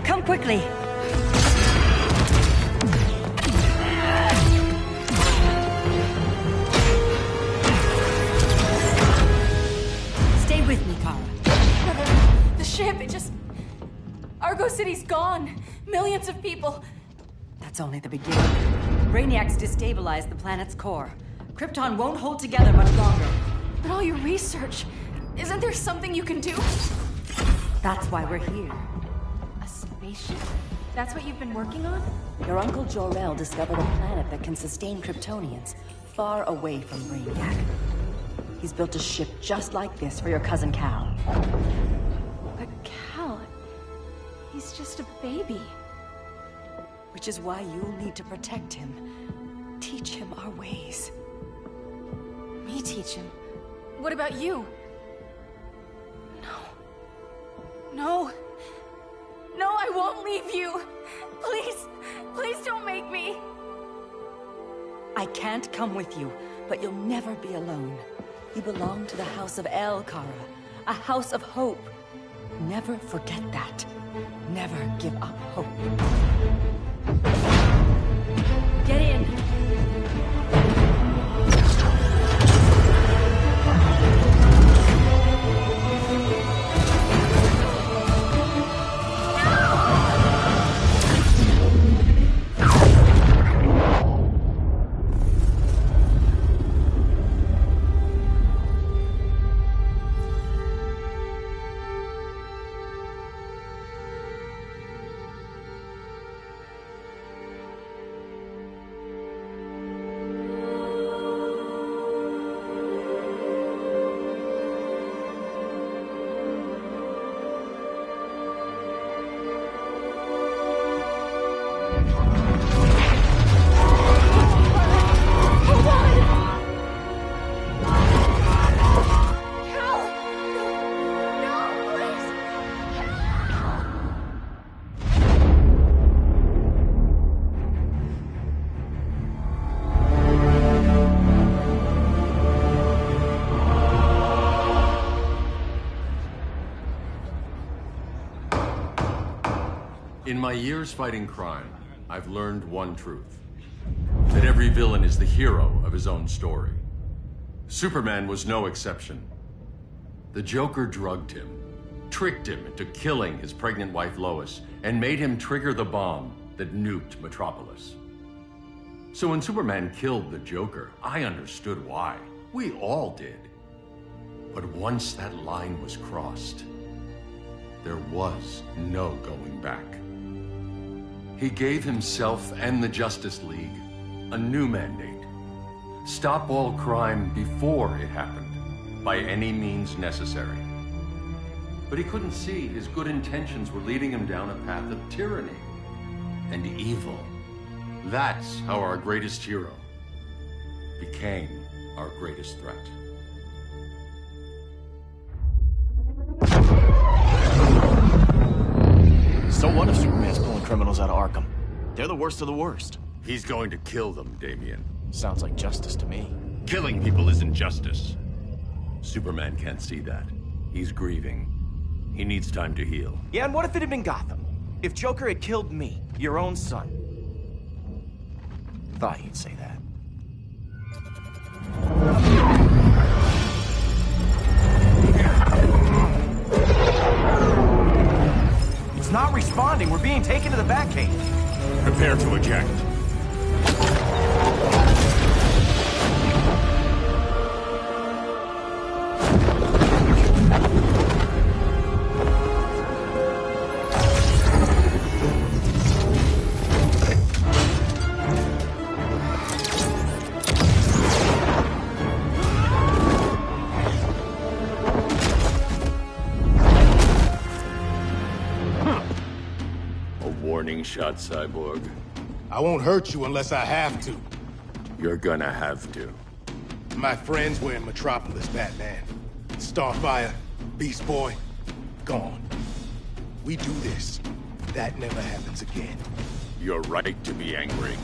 Come quickly. Stay with me, Kara. The ship, it just... Argo City's gone. Millions of people. That's only the beginning. Brainiac's destabilized the planet's core. Krypton won't hold together much longer. But all your research, isn't there something you can do? That's why we're here. A spaceship? That's what you've been working on? Your Uncle Jor-El discovered a planet that can sustain Kryptonians, far away from Brainiac. He's built a ship just like this for your cousin Cal. But Cal... he's just a baby. Which is why you'll need to protect him. Teach him our ways. Me teach him? What about you? No. No, I won't leave you. Please, please don't make me. I can't come with you, but you'll never be alone. You belong to the House of El, Kara. A house of hope. Never forget that. Never give up hope. Get in. In my years fighting crime, I've learned one truth. That every villain is the hero of his own story. Superman was no exception. The Joker drugged him, tricked him into killing his pregnant wife Lois, and made him trigger the bomb that nuked Metropolis. So when Superman killed the Joker, I understood why. We all did. But once that line was crossed, there was no going back. He gave himself and the Justice League a new mandate. Stop all crime before it happened, by any means necessary. But he couldn't see his good intentions were leading him down a path of tyranny and evil. That's how our greatest hero became our greatest threat. So what if Superman's pulling criminals out of Arkham? They're the worst of the worst. He's going to kill them, Damian. Sounds like justice to me. Killing people isn't justice. Superman can't see that. He's grieving. He needs time to heal. Yeah, and what if it had been Gotham? If Joker had killed me, your own son? Thought you'd say that. It's not responding. We're being taken to the Batcave. Prepare to eject. Warning shot, Cyborg. I won't hurt you unless I have to. You're gonna have to. My friends were in Metropolis, Batman. Starfire, Beast Boy, gone. We do this. That never happens again. You're right to be angry,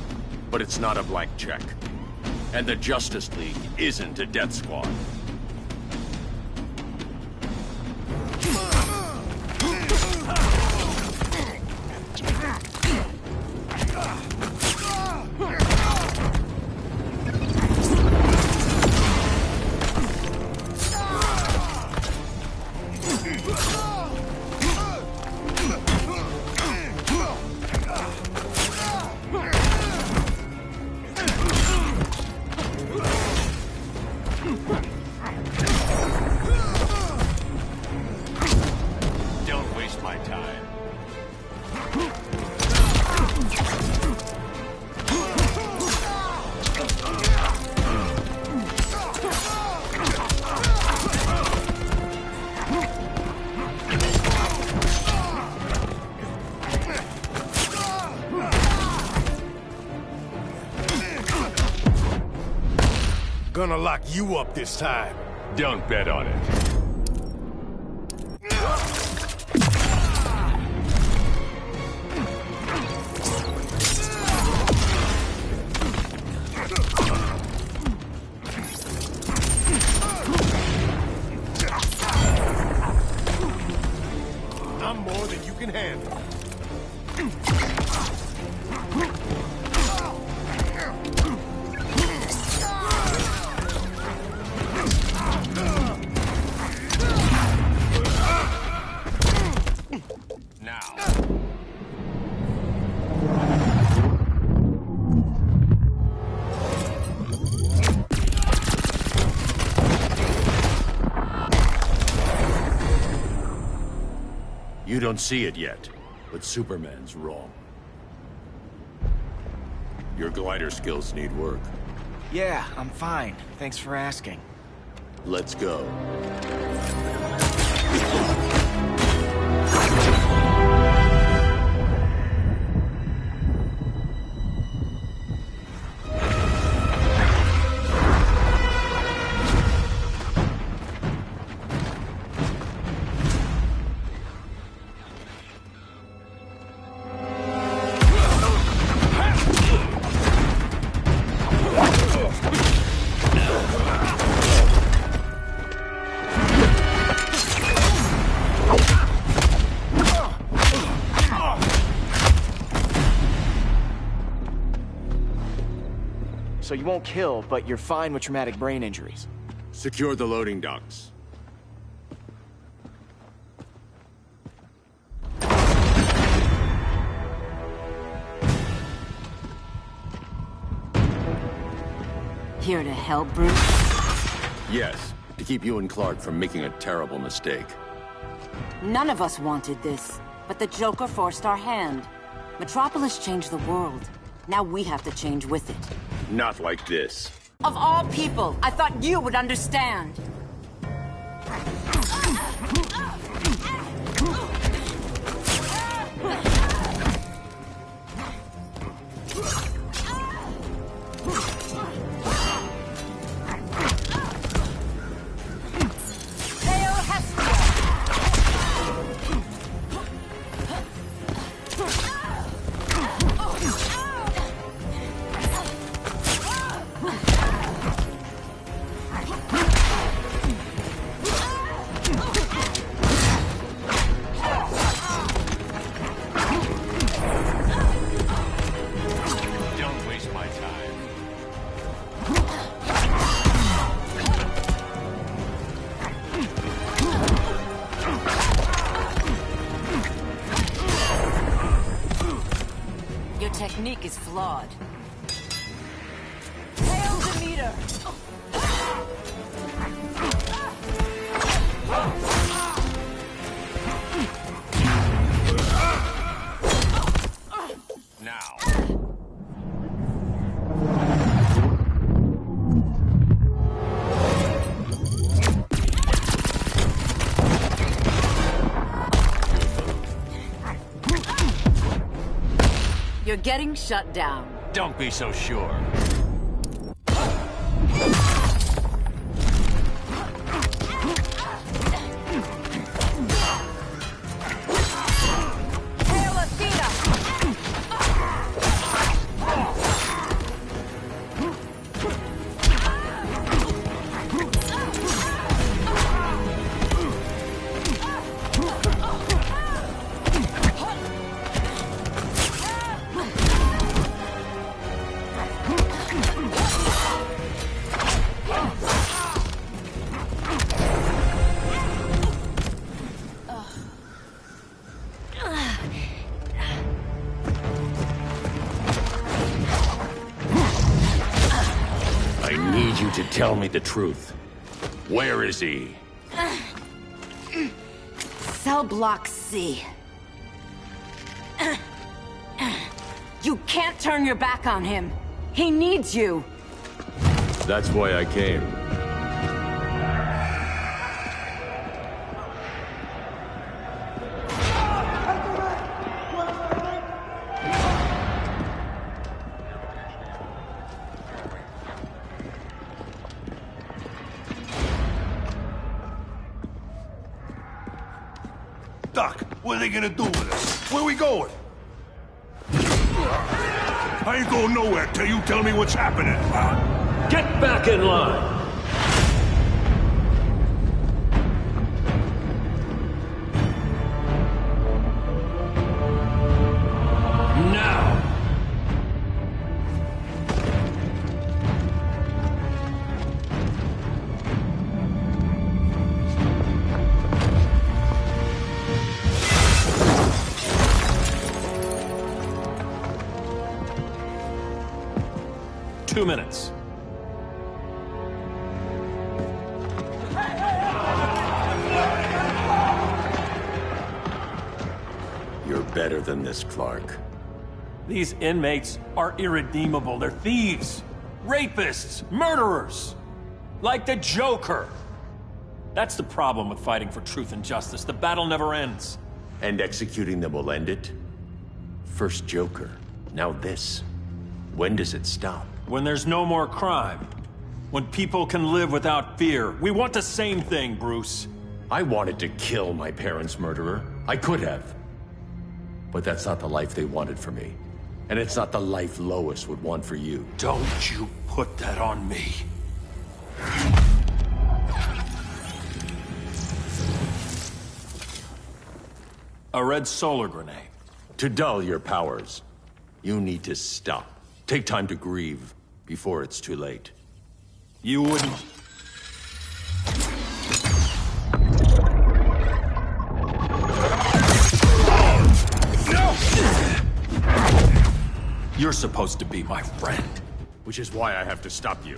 but it's not a blank check. And the Justice League isn't a death squad. gonna lock you up this time. Don't bet on it. I'm more than you can handle. You don't see it yet, but Superman's wrong. Your glider skills need work. Yeah, I'm fine. Thanks for asking. Let's go. So you won't kill, but you're fine with traumatic brain injuries. Secure the loading docks. Here to help, Bruce? Yes, to keep you and Clark from making a terrible mistake. None of us wanted this, but the Joker forced our hand. Metropolis changed the world. Now we have to change with it. Not like this. Of all people, I thought you would understand. Technique is flawed. Hail Demeter! Now. You're getting shut down. Don't be so sure. Hail Athena! To tell me the truth. Where is he? Cell Block C. You can't turn your back on him. He needs you. That's why I came. What are they gonna do with us? Where we going? I ain't going nowhere till you tell me what's happening. Get back in line! Now! 2 minutes. You're better than this, Clark. These inmates are irredeemable. They're thieves, rapists, murderers. Like the Joker. That's the problem with fighting for truth and justice. The battle never ends. And executing them will end it? First Joker, now this. When does it stop? When there's no more crime. When people can live without fear. We want the same thing, Bruce. I wanted to kill my parents' murderer. I could have. But that's not the life they wanted for me. And it's not the life Lois would want for you. Don't you put that on me. A red solar grenade. To dull your powers, you need to stop. Take time to grieve before it's too late. You wouldn't... You're supposed to be my friend. Which is why I have to stop you.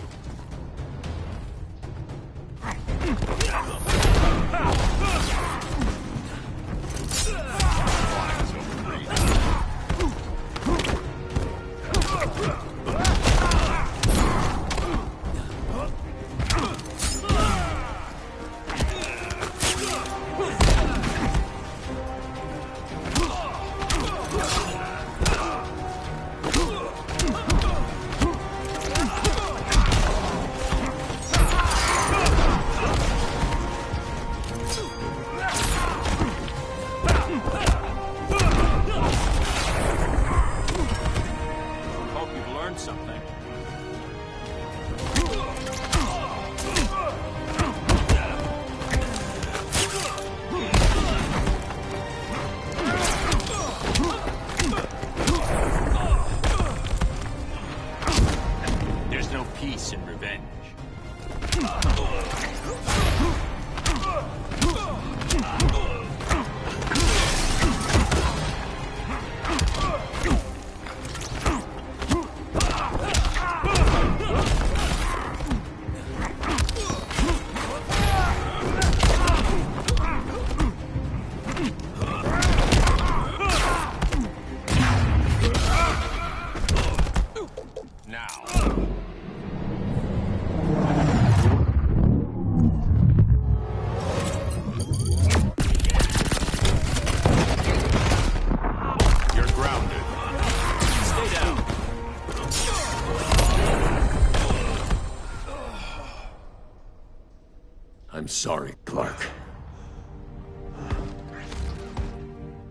I'm sorry, Clark.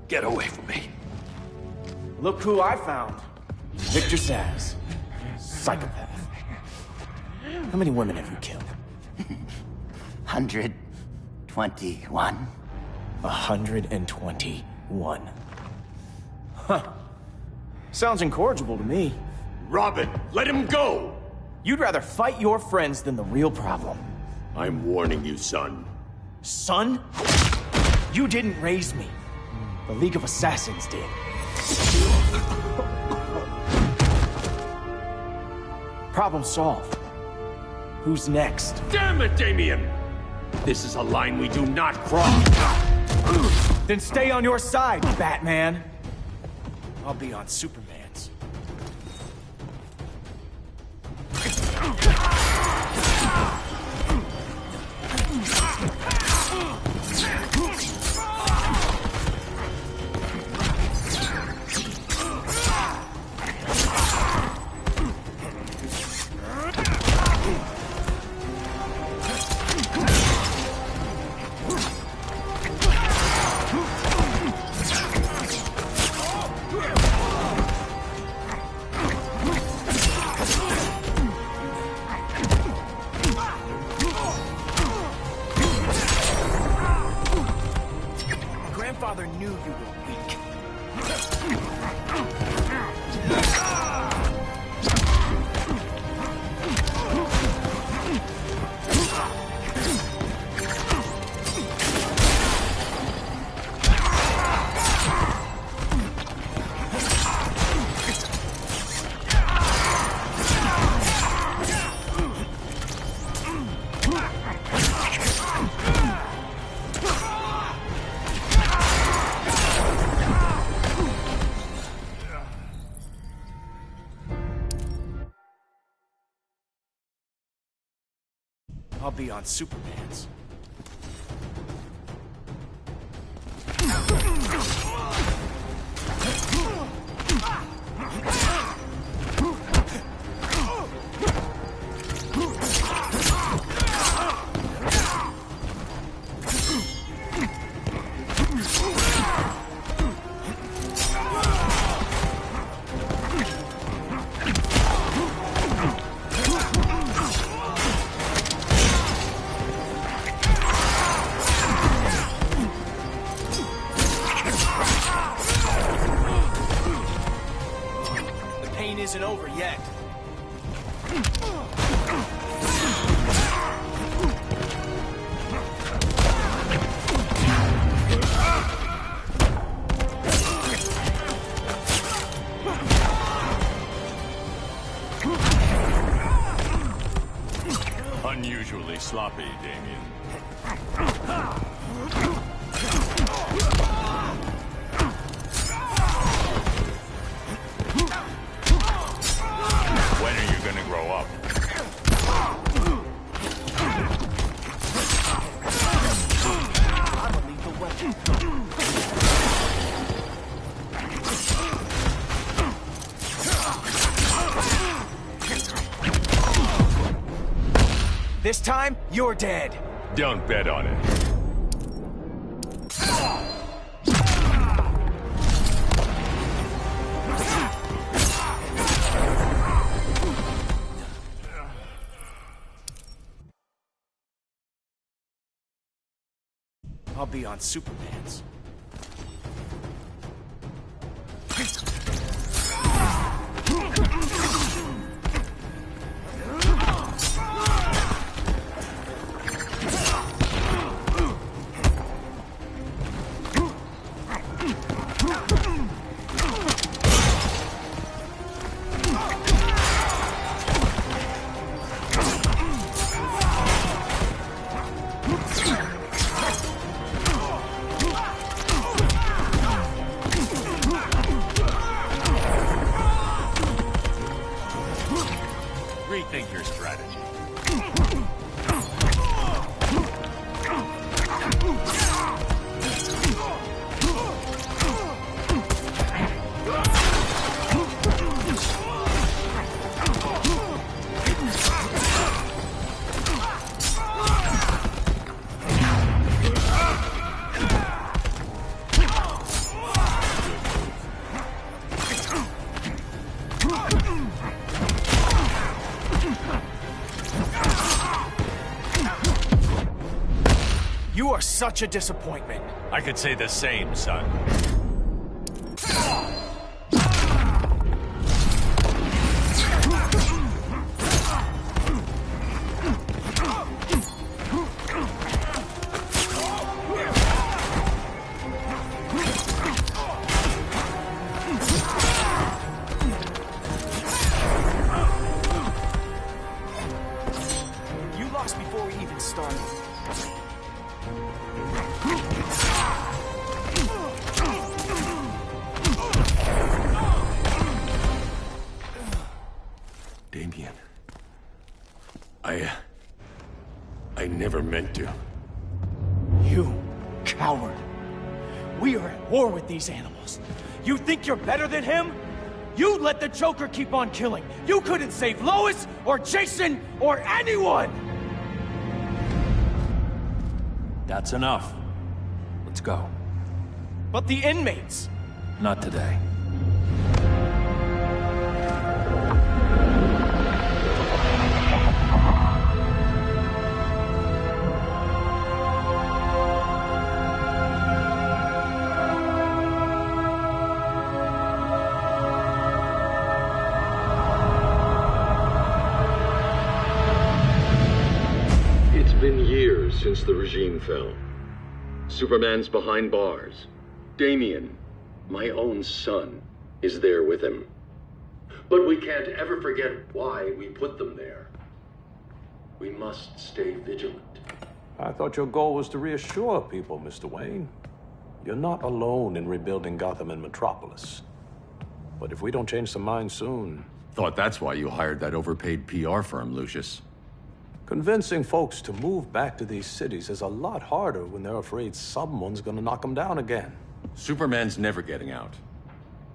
Get away from me. Look who I found. Victor Zsasz. Psychopath. How many women have you killed? 121. 121. Huh. Sounds incorrigible to me. Robin, let him go! You'd rather fight your friends than the real problem. I'm warning you, son. Son? You didn't raise me. The League of Assassins did. Problem solved. Who's next? Damn it, Damien! This is a line we do not cross. Then stay on your side, Batman. I'll be on Superman's. I'll be on Superman's. Isn't over yet. Unusually sloppy, Damien. When are you gonna grow up? I'm a lethal weapon. This time, you're dead. Don't bet on it. I'll be on Superman's. Rethink your strategy. You are such a disappointment. I could say the same, son. You lost before we even started. Damien. I never meant to. You coward. We are at war with these animals. You think you're better than him? You let the Joker keep on killing. You couldn't save Lois or Jason or anyone! That's enough. Let's go. But the inmates! Not today. It's been years since the regime fell. Superman's behind bars. Damien, my own son, is there with him. But we can't ever forget why we put them there. We must stay vigilant. I thought your goal was to reassure people, Mr. Wayne. You're not alone in rebuilding Gotham and Metropolis. But if we don't change some minds soon... Thought that's why you hired that overpaid PR firm, Lucius. Convincing folks to move back to these cities is a lot harder when they're afraid someone's gonna knock them down again. Superman's never getting out.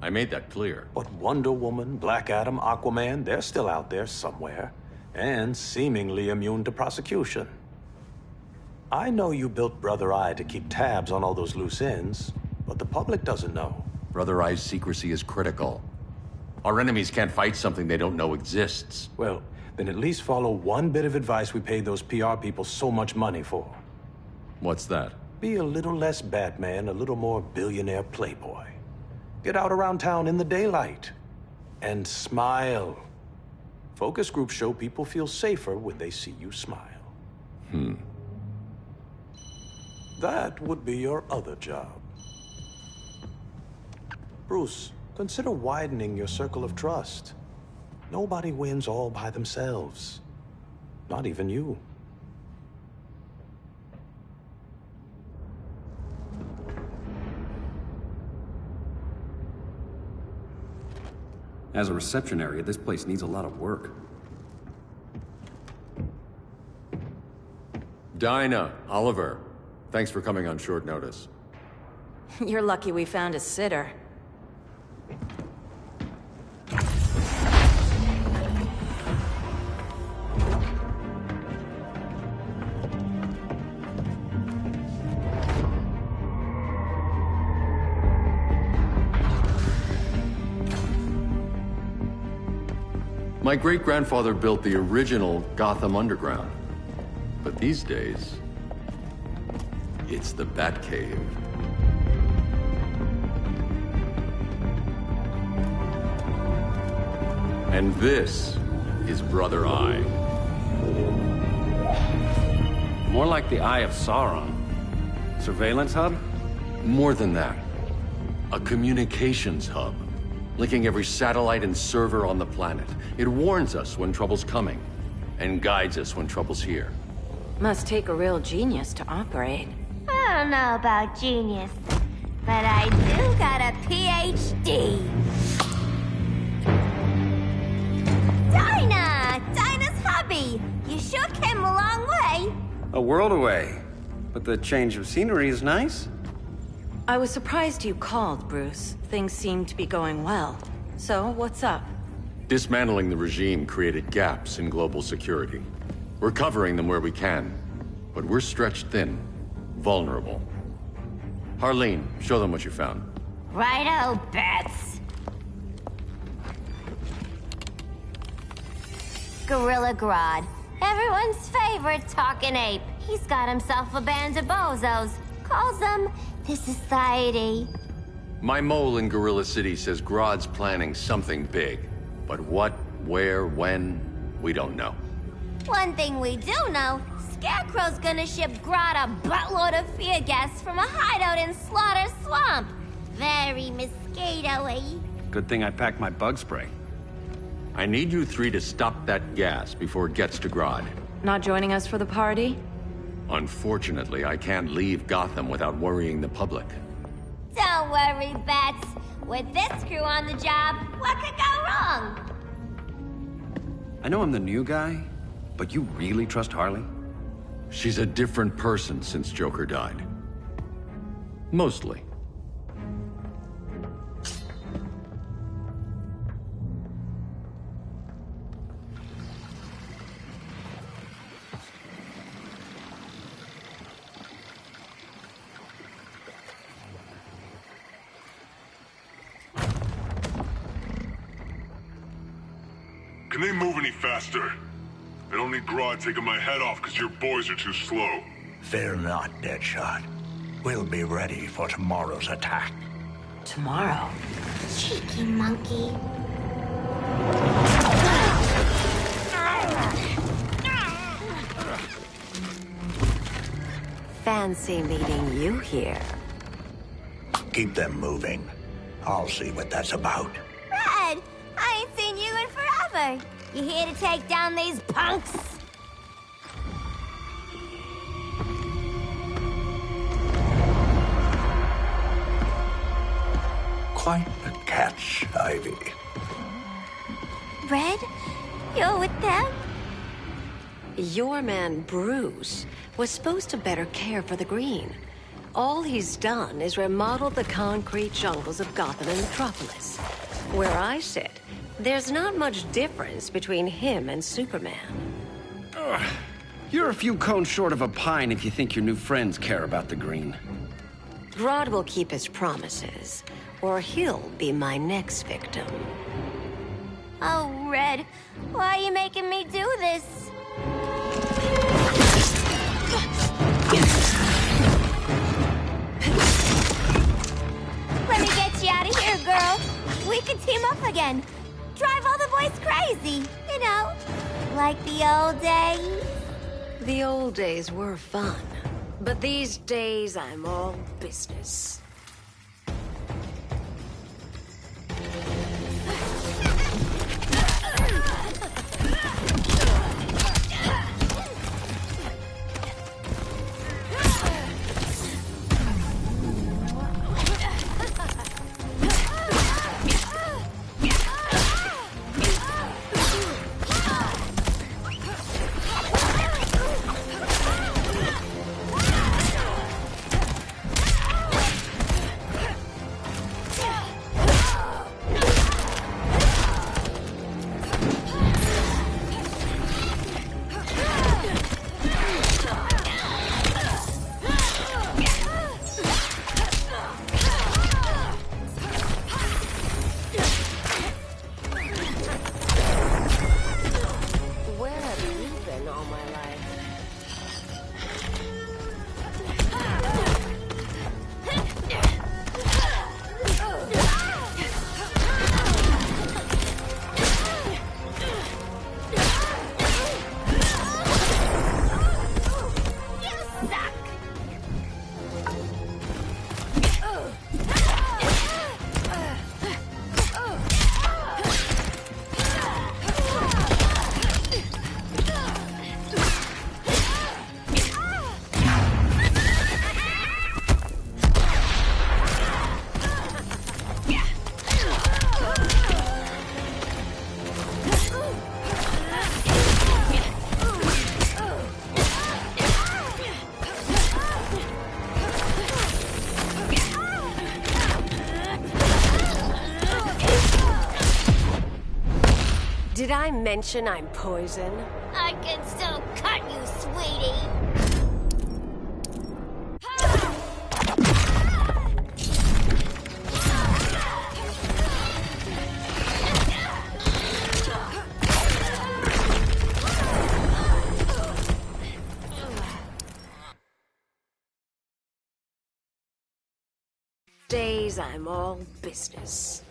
I made that clear. But Wonder Woman, Black Adam, Aquaman, they're still out there somewhere, and seemingly immune to prosecution. I know you built Brother Eye to keep tabs on all those loose ends, but the public doesn't know. Brother Eye's secrecy is critical. Our enemies can't fight something they don't know exists. Well, then at least follow one bit of advice we paid those PR people so much money for. What's that? Be a little less Batman, a little more billionaire playboy. Get out around town in the daylight. And smile. Focus groups show people feel safer when they see you smile. That would be your other job. Bruce, consider widening your circle of trust. Nobody wins all by themselves. Not even you. As a reception area, this place needs a lot of work. Dinah, Oliver, thanks for coming on short notice. You're lucky we found a sitter. My great-grandfather built the original Gotham Underground. But these days, it's the Batcave. And this is Brother Eye. More like the Eye of Sauron. Surveillance hub? More than that. A communications hub, linking every satellite and server on the planet. It warns us when trouble's coming, and guides us when trouble's here. Must take a real genius to operate. I don't know about genius, but I do got a PhD. Dinah's hubby! You sure came a long way. A world away. But the change of scenery is nice. I was surprised you called, Bruce. Things seem to be going well. So, what's up? Dismantling the regime created gaps in global security. We're covering them where we can, but we're stretched thin, vulnerable. Harleen, show them what you found. Righto, Bats. Gorilla Grodd. Everyone's favorite talking ape. He's got himself a band of bozos. Calls them the Society. My mole in Gorilla City says Grodd's planning something big. But what, where, when, we don't know. One thing we do know, Scarecrow's gonna ship Grodd a buttload of fear gas from a hideout in Slaughter Swamp. Very mosquito-y. Good thing I packed my bug spray. I need you three to stop that gas before it gets to Grodd. Not joining us for the party? Unfortunately, I can't leave Gotham without worrying the public. Don't worry, Bats. With this crew on the job, what could go wrong? I know I'm the new guy, but you really trust Harley? She's a different person since Joker died. Mostly. Can they move any faster? I don't need Grodd taking my head off because your boys are too slow. Fear not, Deadshot. We'll be ready for tomorrow's attack. Tomorrow? Cheeky monkey. Fancy meeting you here. Keep them moving. I'll see what that's about. Red, I ain't seen you in forever. You here to take down these punks? Quite a catch, Ivy. Red, you're with them? Your man, Bruce, was supposed to better care for the Green. All he's done is remodeled the concrete jungles of Gotham and Metropolis. Where I sit, there's not much difference between him and Superman. You're a few cones short of a pine if you think your new friends care about the Green. Grodd will keep his promises, or he'll be my next victim. Oh, Red, why are you making me do this? Let me get you out of here, girl. We can team up again. Drive all the boys crazy, you know, like the old days. The old days were fun, but these days I'm all business. Did I mention I'm poison? I can still cut you, sweetie. Days I'm all business.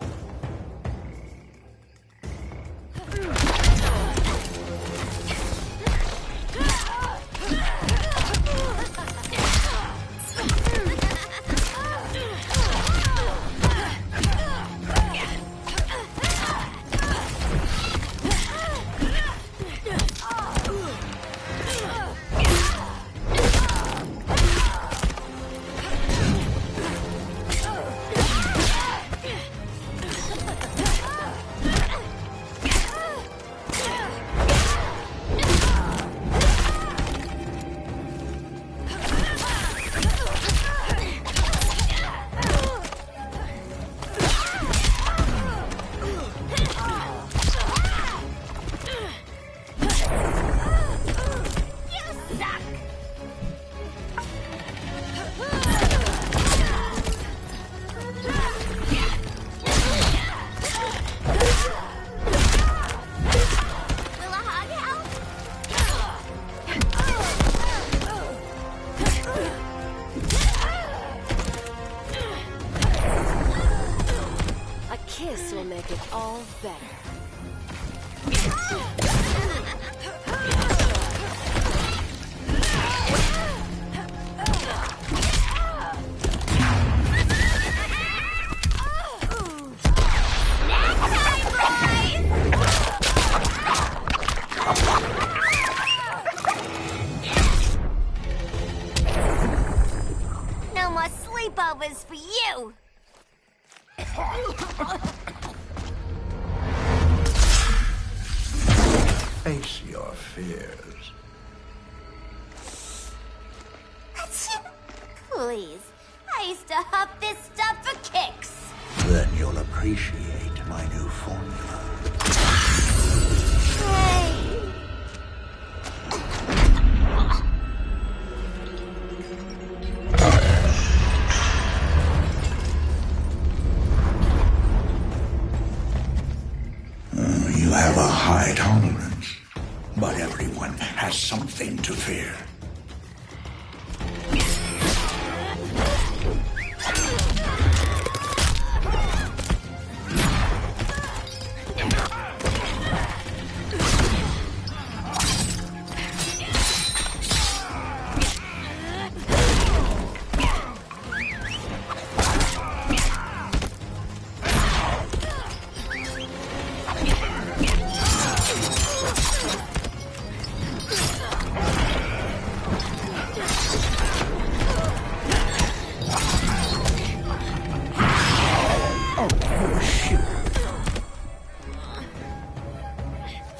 This will make it all better. No more sleepovers for you! Face your fears. Please. I used to huff this stuff for kicks. Then you'll appreciate my new formula. Hey. You have a high tolerance, but everyone has something to fear.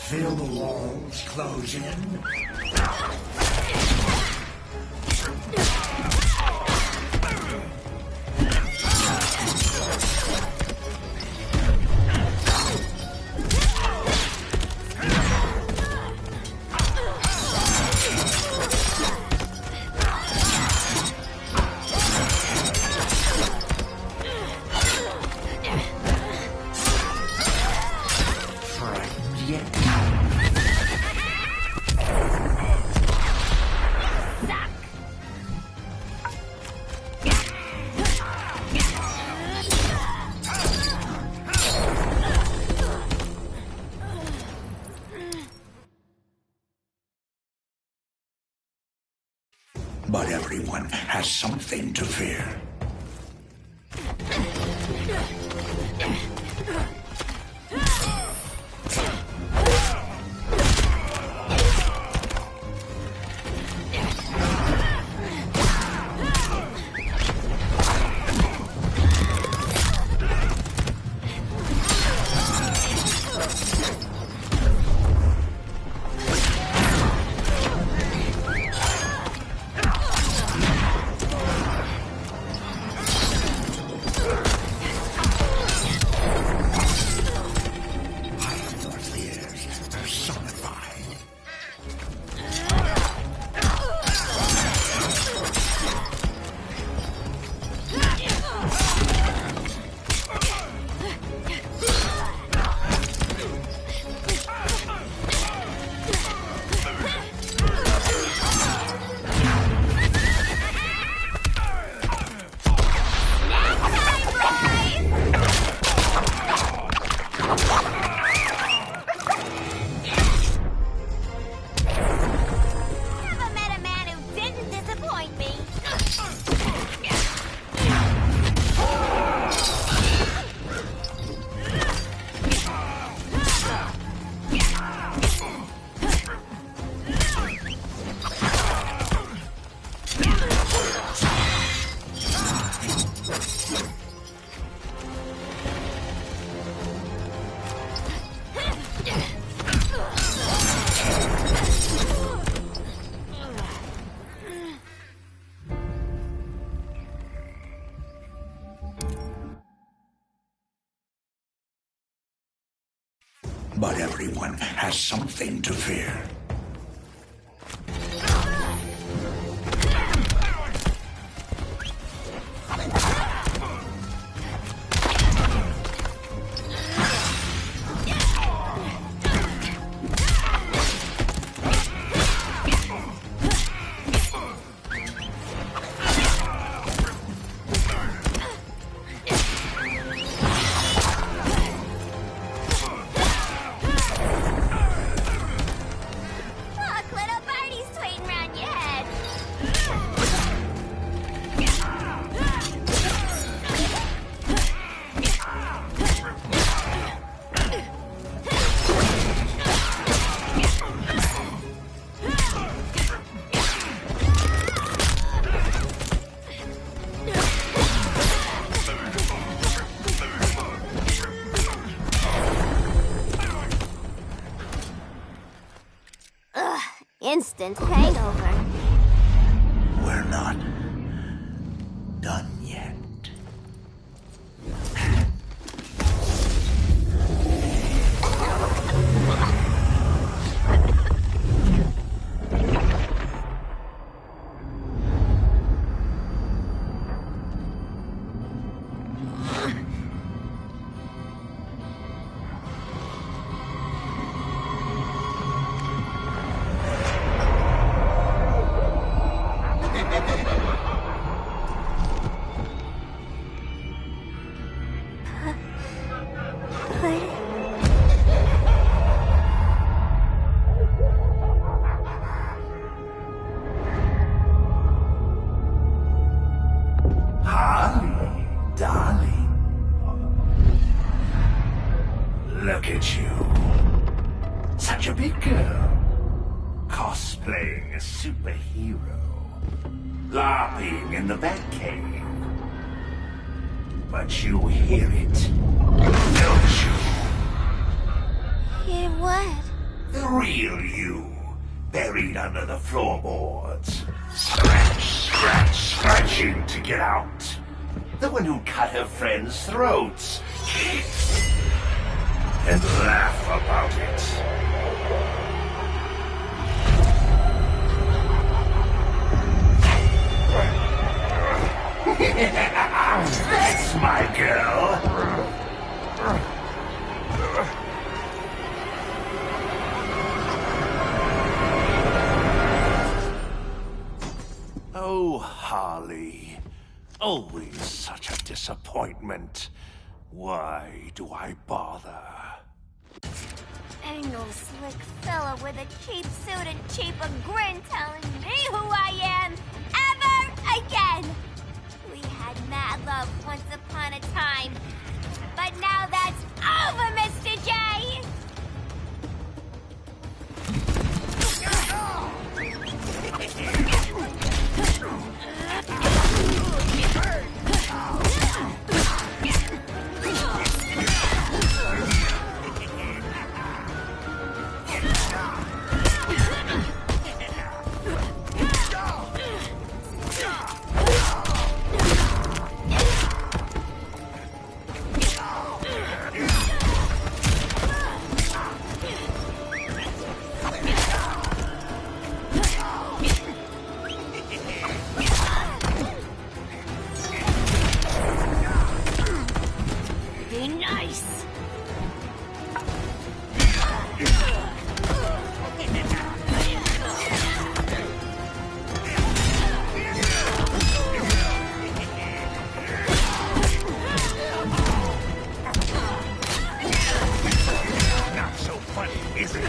Feel the walls close in. But everyone has something to fear. But everyone has something to fear. Instant hangover. We're not Look at you. Such a big girl. Cosplaying a superhero. LARPing in the Batcave. But you hear it, don't you? Hear what? The real you, buried under the floorboards. Scratch, scratch, scratching to get out. The one who cut her friends' throats. And laugh about it. That's my girl. Oh, Harley. Always such a disappointment. Why do I bother? Ain't no slick fella with a cheap suit and cheaper grin telling me who I am ever again. We had mad love once upon a time, but now that's over, Mr. J. Be nice. Not so funny, is it?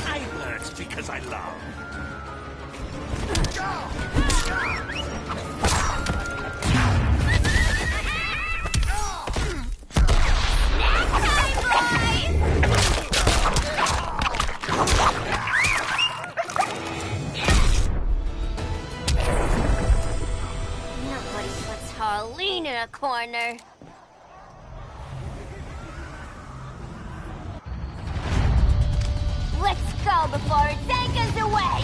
I hurt because I love. Nobody puts Harleen in a corner. Let's go before it takes us away!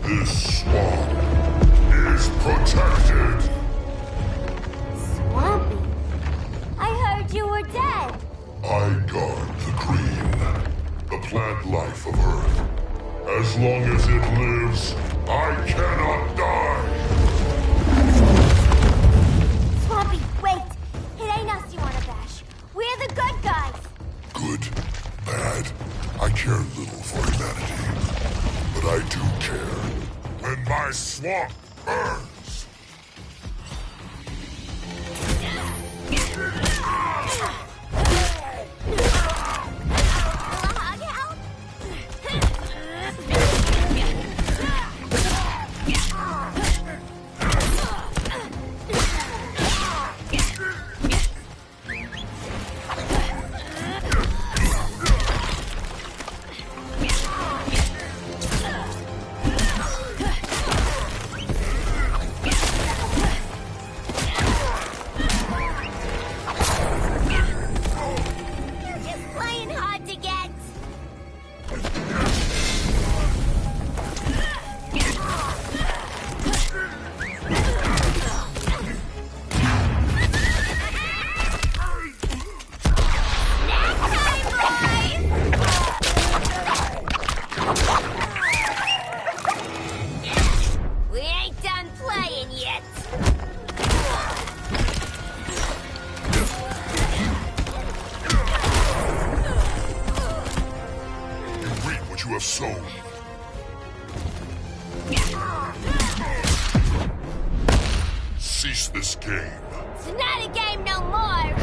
This swamp is protected. Swampy? I heard you were dead. I guard the green, the plant life of Earth. As long as it lives, I cannot die. Swampy, wait! It ain't us you wanna bash. We're the good guys. Good, bad, I care little for humanity. But I do care when my swamp burns. what you have sown. Cease this game. It's not a game no more!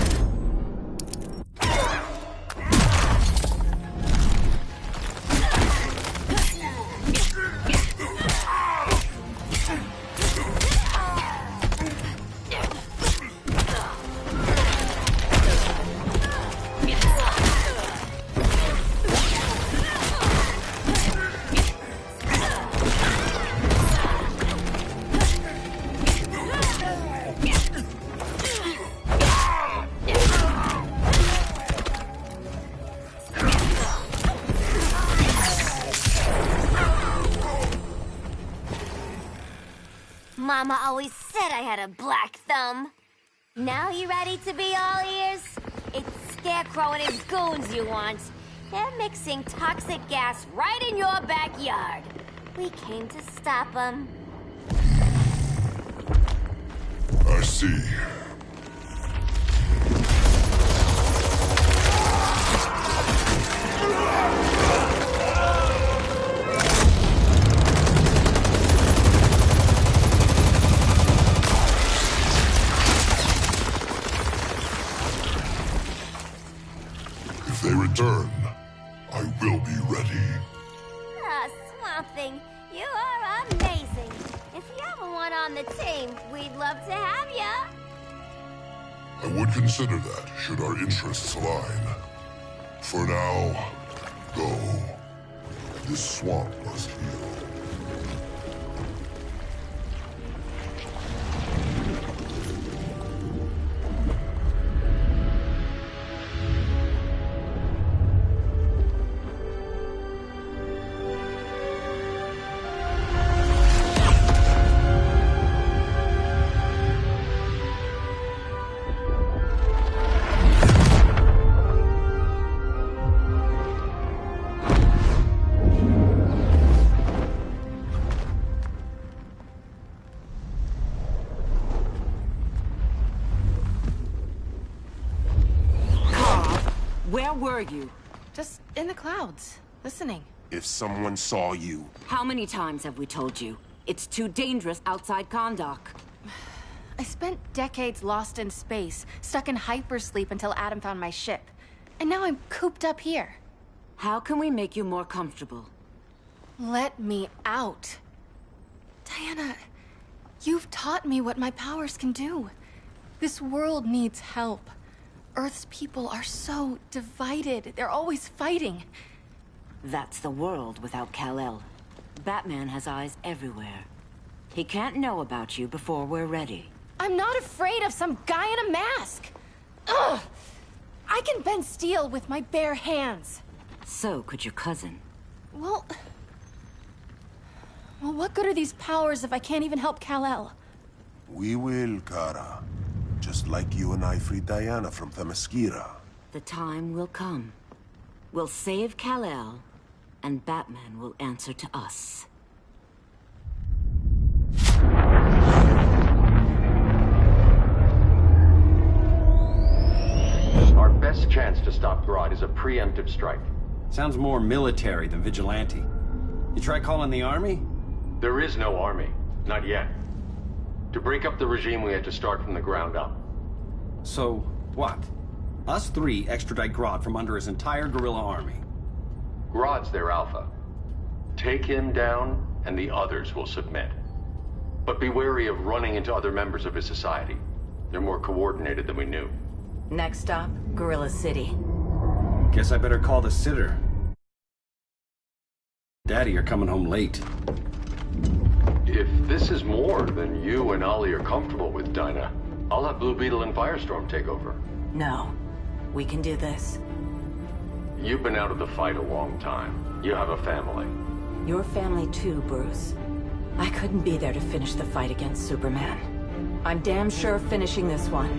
Mama always said I had a black thumb. Now you ready to be all ears? It's Scarecrow and his goons you want. They're mixing toxic gas right in your backyard. We came to stop them. I see. If they return, I will be ready. Ah, Swamp Thing, you are amazing. If you ever want on the team, we'd love to have ya. I would consider that, should our interests align. For now, go. This swamp must heal. Where were you? Just in the clouds, listening. If someone saw you... How many times have we told you? It's too dangerous outside Kahndaq. I spent decades lost in space, stuck in hypersleep until Adam found my ship. And now I'm cooped up here. How can we make you more comfortable? Let me out. Diana, you've taught me what my powers can do. This world needs help. Earth's people are so divided. They're always fighting. That's the world without Kal-El. Batman has eyes everywhere. He can't know about you before we're ready. I'm not afraid of some guy in a mask. Ugh! I can bend steel with my bare hands. So could your cousin. Well, what good are these powers if I can't even help Kal-El? We will, Kara. Just like you and I freed Diana from Themyscira. The time will come. We'll save Kal-El, and Batman will answer to us. Our best chance to stop Grodd is a preemptive strike. Sounds more military than vigilante. You try calling the army? There is no army. Not yet. To break up the regime, we had to start from the ground up. So, what? Us three extradite Grodd from under his entire guerrilla army. Grodd's their alpha. Take him down, and the others will submit. But be wary of running into other members of his society. They're more coordinated than we knew. Next stop, Gorilla City. Guess I better call the sitter. Daddy, you're coming home late. If this is more than you and Ollie are comfortable with, Dinah, I'll have Blue Beetle and Firestorm take over. No. We can do this. You've been out of the fight a long time. You have a family. Your family too, Bruce. I couldn't be there to finish the fight against Superman. I'm damn sure finishing this one.